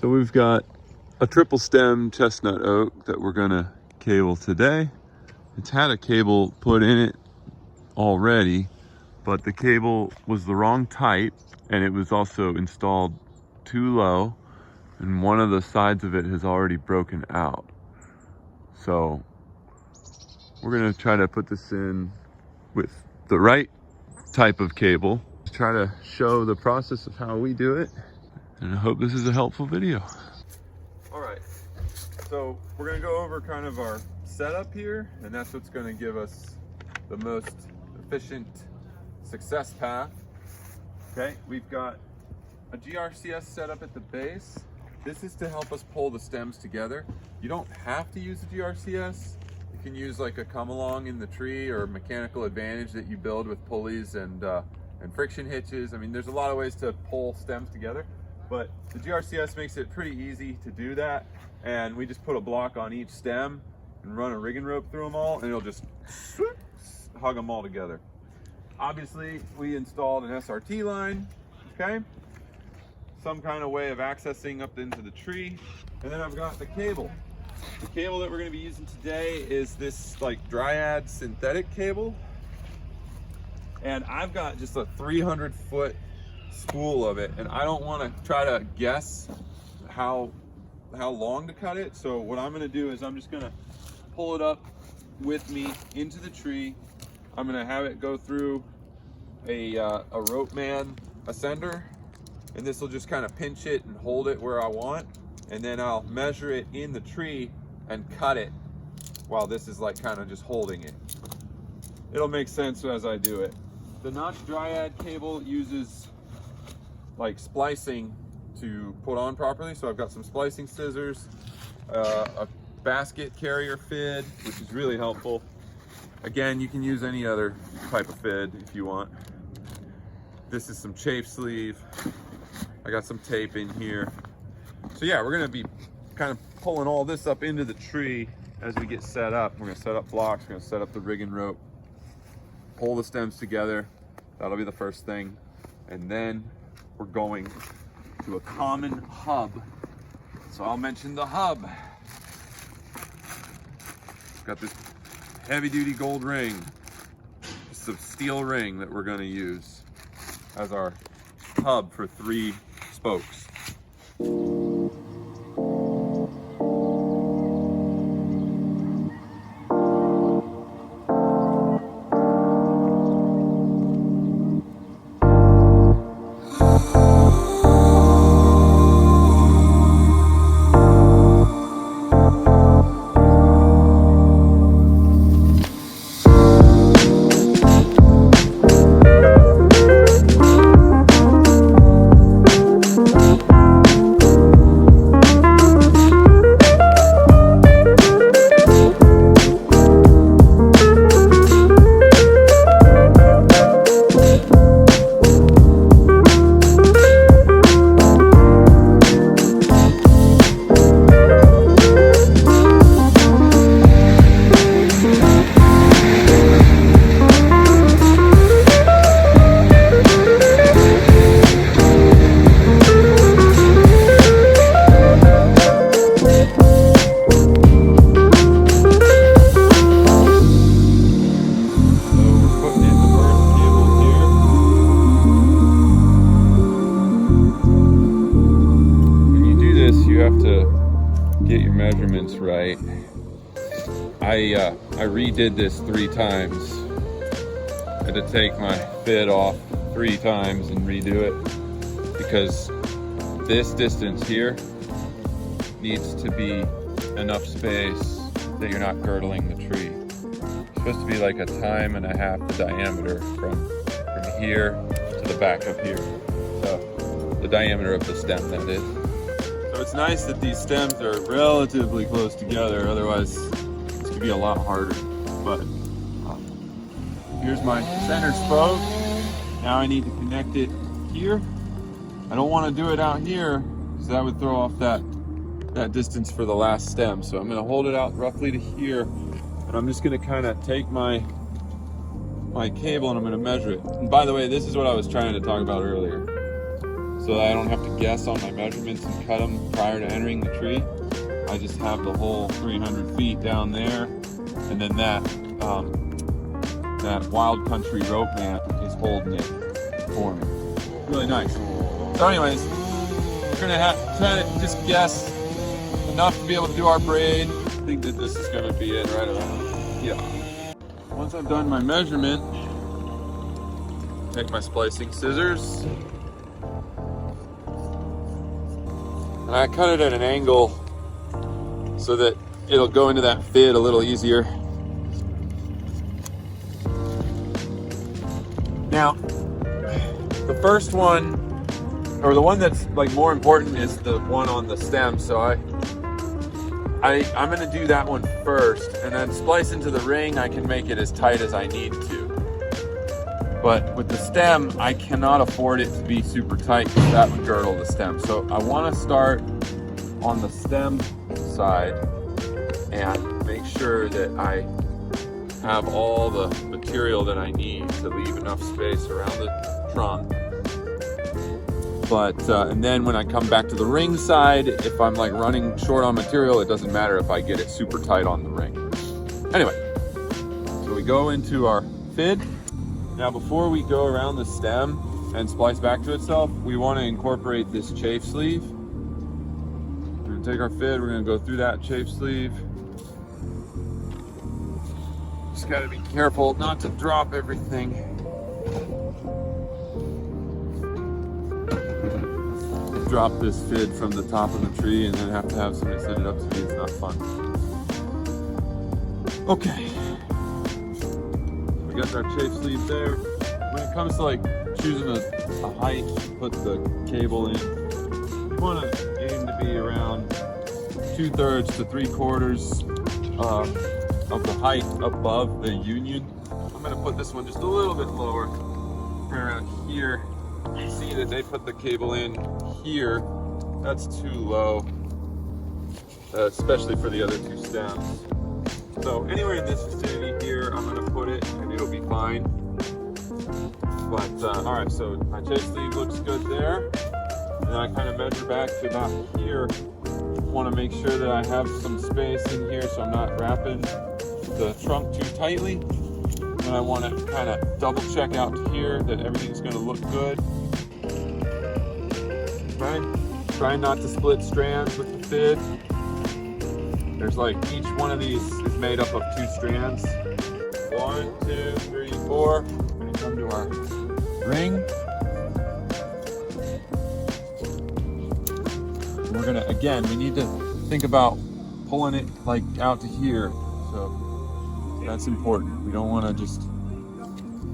So we've got a triple stem chestnut oak that we're gonna cable today. It's had a cable put in it already, but the cable was the wrong type and it was also installed too low, and one of the sides of it has already broken out. So we're gonna try to put this in with the right type of cable, try to show the process of how we do it, and I hope this is a helpful video. All right, so we're gonna go over kind of our setup here, and that's what's gonna give us the most efficient success path. Okay, we've got a GRCS setup at the base. This is to help us pull the stems together. You don't have to use the GRCS. You can use like a come along in the tree or mechanical advantage that you build with pulleys and friction hitches. I mean, there's a lot of ways to pull stems together, but the GRCS makes it pretty easy to do that. And we just put a block on each stem and run a rigging rope through them all, and it'll just hug them all together. Obviously, we installed an SRT line, okay? Some kind of way of accessing up into the tree. And then I've got the cable. The cable that we're gonna be using today is this like Dryad synthetic cable. And I've got just a 300-foot spool of it, and I don't wanna try to guess how long to cut it. So what I'm gonna do is I'm just gonna pull it up with me into the tree. I'm gonna have it go through a ropeman ascender, and this will just kind of pinch it and hold it where I want. And then I'll measure it in the tree and cut it while this is like kind of just holding it. It'll make sense as I do it. The Notch Dryad cable uses like splicing to put on properly. So I've got some splicing scissors, a basket carrier fid, which is really helpful. Again, you can use any other type of fid if you want. This is some Chafe sleeve. I got some tape in here. So yeah, we're gonna be kind of pulling all this up into the tree as we get set up. We're gonna set up blocks, we're gonna set up the rigging rope, pull the stems together. That'll be the first thing. And then we're going to a common hub. So I'll mention the hub. Got this heavy duty gold ring. It's a steel ring that we're gonna use as our hub for 3 spokes. Get your measurements right. I redid this 3 times. I had to take my fid off 3 times and redo it because this distance here needs to be enough space that you're not girdling the tree. It's supposed to be like a 1.5 times the diameter from here to the back of here. So the diameter of the stem, that is. So it's nice that these stems are relatively close together, otherwise this could be a lot harder. But here's my center spoke. Now I need to connect it here. I don't want to do it out here because that would throw off that distance for the last stem. So I'm going to hold it out roughly to here, and I'm just going to kind of take my cable and I'm going to measure it. And by the way, this is what I was trying to talk about earlier. so that I don't have to guess on my measurements and cut them prior to entering the tree. I just have the whole 300 feet down there, and then that Wildcountry ropeman is holding it for me. Really nice. So anyways, we're gonna try to just guess enough to be able to do our braid. I think that this is gonna be it right around. Yeah. Once I've done my measurement, take my splicing scissors, and I cut it at an angle so that it'll go into that fit a little easier. Now, the first one, or the one that's like more important, is the one on the stem. So I'm gonna do that one first, and then splice into the ring. I can make it as tight as I need to. But with the stem, I cannot afford it to be super tight because that would girdle the stem. So I wanna start on the stem side and make sure that I have all the material that I need to leave enough space around the trunk. But and then when I come back to the ring side, if I'm like running short on material, it doesn't matter if I get it super tight on the ring. Anyway, so we go into our fid. Now before we go around the stem and splice back to itself, we want to incorporate this chafe sleeve. We're going to take our fid, we're going to go through that chafe sleeve. Just got to be careful not to drop everything. Drop this fid from the top of the tree and then have to have somebody set it up to me. It's not fun. Okay. We got our chafe sleeve there. When it comes to like choosing a height to put the cable in, you want to aim to be around 2/3 to 3/4 of the height above the union. I'm going to put this one just a little bit lower, right around here. You see that they put the cable in here. That's too low, especially for the other two stems. So anywhere in this vicinity here, I'm going to put it and it'll be fine. But all right, so my chafe sleeve looks good there. And I kind of measure back to about here. Want to make sure that I have some space in here so I'm not wrapping the trunk too tightly. And I want to kind of double check out here that everything's going to look good. Try not to split strands with the fid. There's like each one of these is made up of 2 strands. 1, 2, 3, 4. We're going to come to our ring. We're going to, again, we need to think about pulling it like out to here. So that's important. We don't want to just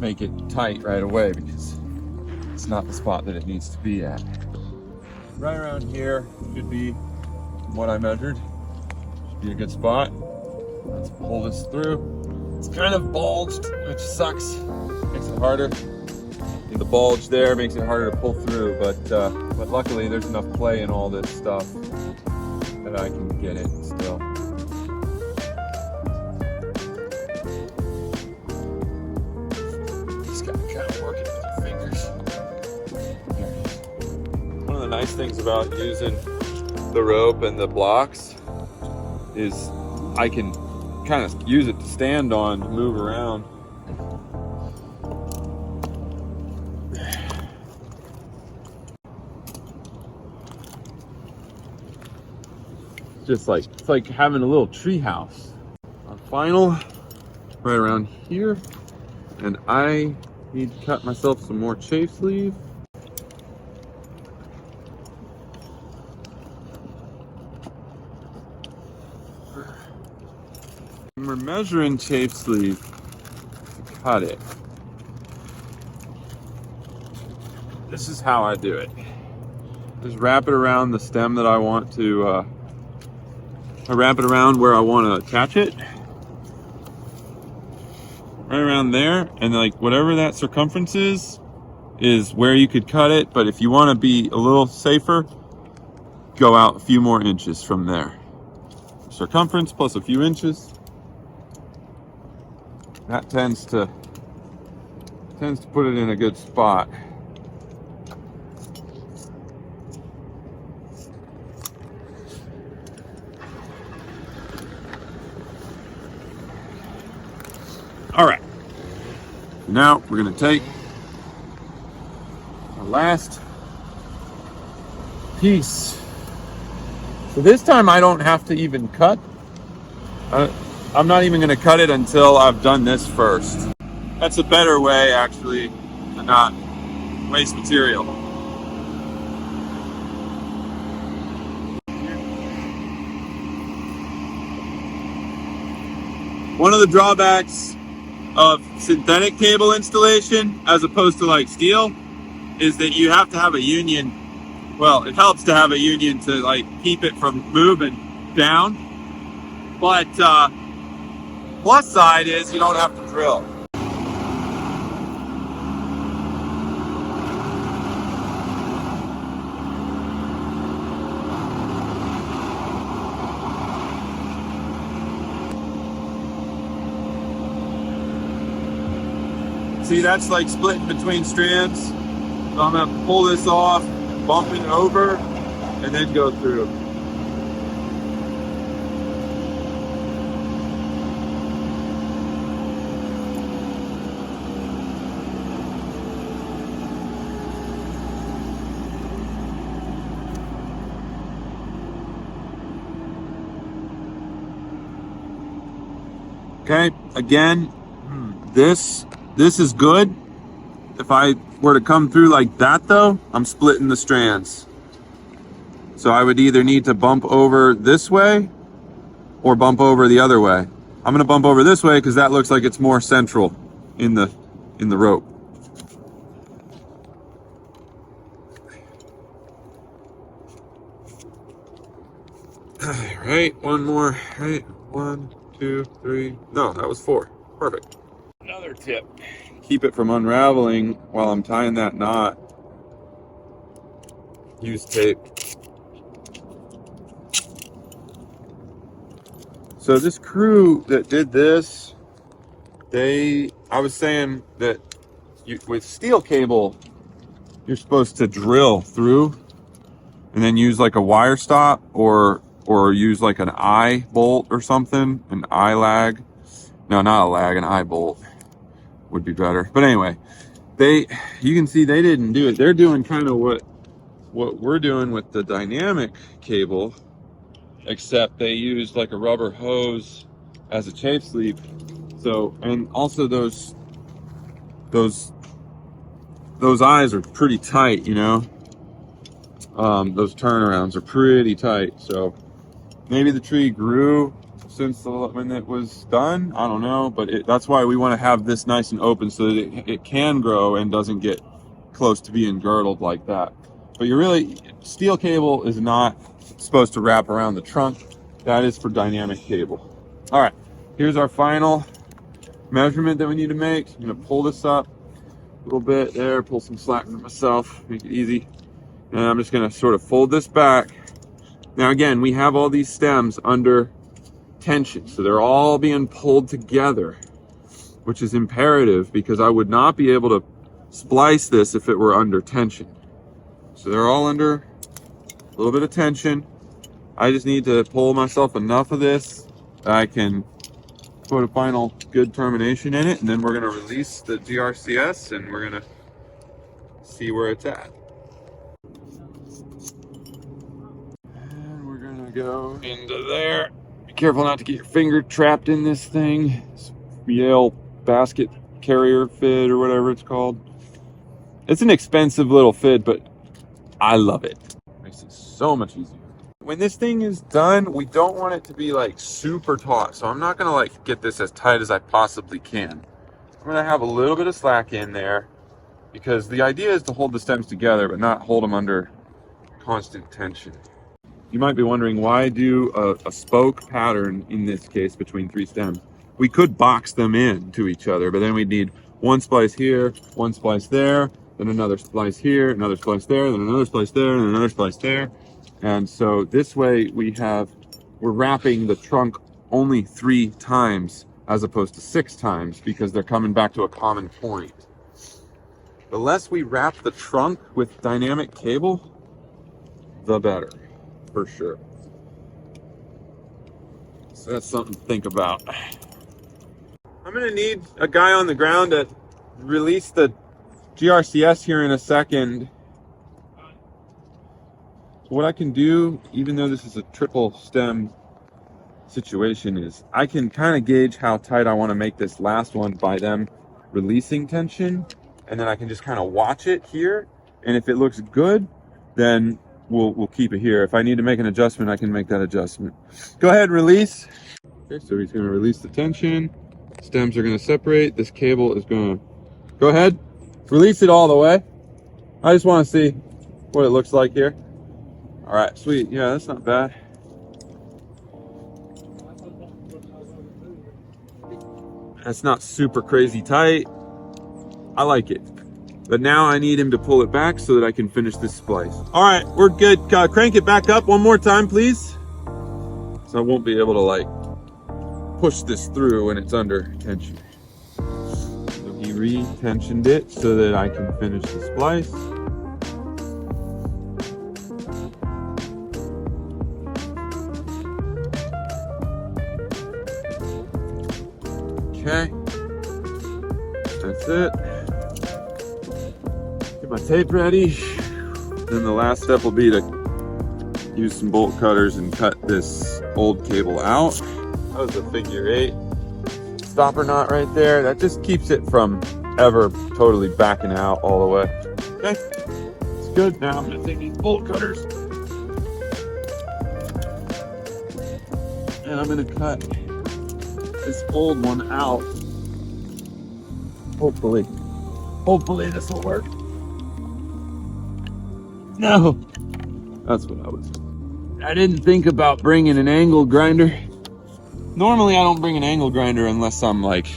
make it tight right away because it's not the spot that it needs to be at. Right around here should be what I measured. Should be a good spot. Let's pull this through. It's kind of bulged, which sucks. Makes it harder. The bulge there makes it harder to pull through, but luckily there's enough play in all this stuff that I can get it still. Just gotta kind of work it with your fingers. One of the nice things about using the rope and the blocks is I can kind of use it to stand on, to move around. Just like, it's like having a little tree house. Our final, right around here. And I need to cut myself some more chafe sleeve. We're measuring chafe sleeve to cut it. This is how I do it. Just wrap it around the stem that I want to, I wrap it around where I want to attach it. Right around there, and like whatever that circumference is where you could cut it, but if you want to be a little safer, go out a few more inches from there. Circumference plus a few inches. That tends to put it in a good spot. All right, now we're gonna take our last piece. So this time I don't have to even cut. I'm not even gonna cut it until I've done this first. That's a better way, actually, to not waste material. One of the drawbacks of synthetic cable installation, as opposed to like steel, is that you have to have a union. Well, it helps to have a union to like keep it from moving down. But plus side is you don't have to drill. See, that's like splitting between strands. So I'm gonna pull this off, bump it over, and then go through. Okay, again, this is good. If I were to come through like that though, I'm splitting the strands. So I would either need to bump over this way or bump over the other way. I'm gonna bump over this way because that looks like it's more central in the rope. All right, one more, right? 1, 2, 3, no, that was 4, perfect. Another tip, keep it from unraveling while I'm tying that knot. Use tape. So this crew that did this, I was saying that with steel cable, you're supposed to drill through and then use like a wire stop or use like an eye bolt or something, an eye lag. No, not a lag, an eye bolt would be better. But anyway, you can see they didn't do it. They're doing kind of what we're doing with the dynamic cable, except they used like a rubber hose as a chafe sleeve. So, and also those eyes are pretty tight, you know. Those turnarounds are pretty tight. So maybe the tree grew since when it was done. I don't know, but that's why we want to have this nice and open so that it can grow and doesn't get close to being girdled like that. But steel cable is not supposed to wrap around the trunk. That is for dynamic cable. All right, here's our final measurement that we need to make. I'm gonna pull this up a little bit there, pull some slack for myself, make it easy. And I'm just gonna sort of fold this back. Now again, we have all these stems under tension, so they're all being pulled together, which is imperative because I would not be able to splice this if it were under tension. So they're all under a little bit of tension. I just need to pull myself enough of this that I can put a final good termination in it, and then we're gonna release the GRCS and we're gonna see where it's at. And we're gonna go into there. Be careful not to get your finger trapped in this thing. It's Yale basket carrier fid or whatever it's called. It's an expensive little fid, but I love it. Makes it so much easier. When this thing is done, we don't want it to be like super taut. So I'm not gonna like get this as tight as I possibly can. I'm gonna have a little bit of slack in there because the idea is to hold the stems together, but not hold them under constant tension. You might be wondering, why do a spoke pattern in this case between 3 stems? We could box them in to each other, but then we'd need one splice here, one splice there, then another splice here, another splice there, then another splice there, and another splice there. And so this way we're wrapping the trunk only 3 times as opposed to 6 times because they're coming back to a common point. The less we wrap the trunk with dynamic cable, the better, for sure. So that's something to think about. I'm gonna need a guy on the ground to release the GRCS here in a second. What I can do, even though this is a triple stem situation, is I can kind of gauge how tight I want to make this last one by them releasing tension, and then I can just kind of watch it here, and if it looks good, then we'll keep it here. If I need to make an adjustment, I can make that adjustment. Go ahead, release. Okay, so he's going to release the tension. Stems are going to separate. This cable is going to go ahead, release it all the way. I just want to see what it looks like here. All right, sweet. Yeah, that's not bad. That's not super crazy tight. I like it. But now I need him to pull it back so that I can finish this splice. All right, we're good. Crank it back up one more time, please. So I won't be able to like push this through when it's under tension. So he re-tensioned it so that I can finish the splice. Okay, that's it. Get my tape ready. Then the last step will be to use some bolt cutters and cut this old cable out. That was a figure 8 stopper knot right there. That just keeps it from ever totally backing out all the way. Okay, it's good. Now I'm gonna take these bolt cutters and I'm gonna cut this old one out. Hopefully this will work. No, that's what I didn't think about bringing an angle grinder. Normally I don't bring an angle grinder unless I'm like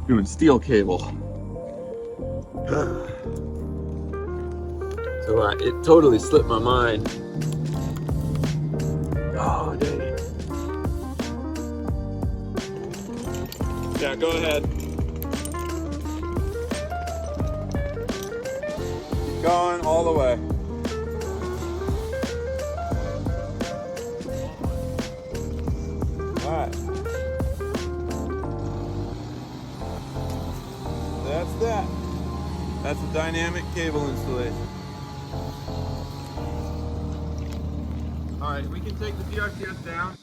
doing steel cable. So it totally slipped my mind. Oh, dang it. Yeah, go ahead. Keep going all the way. All right. That's that. That's a dynamic cable installation. All right, we can take the DRCS down.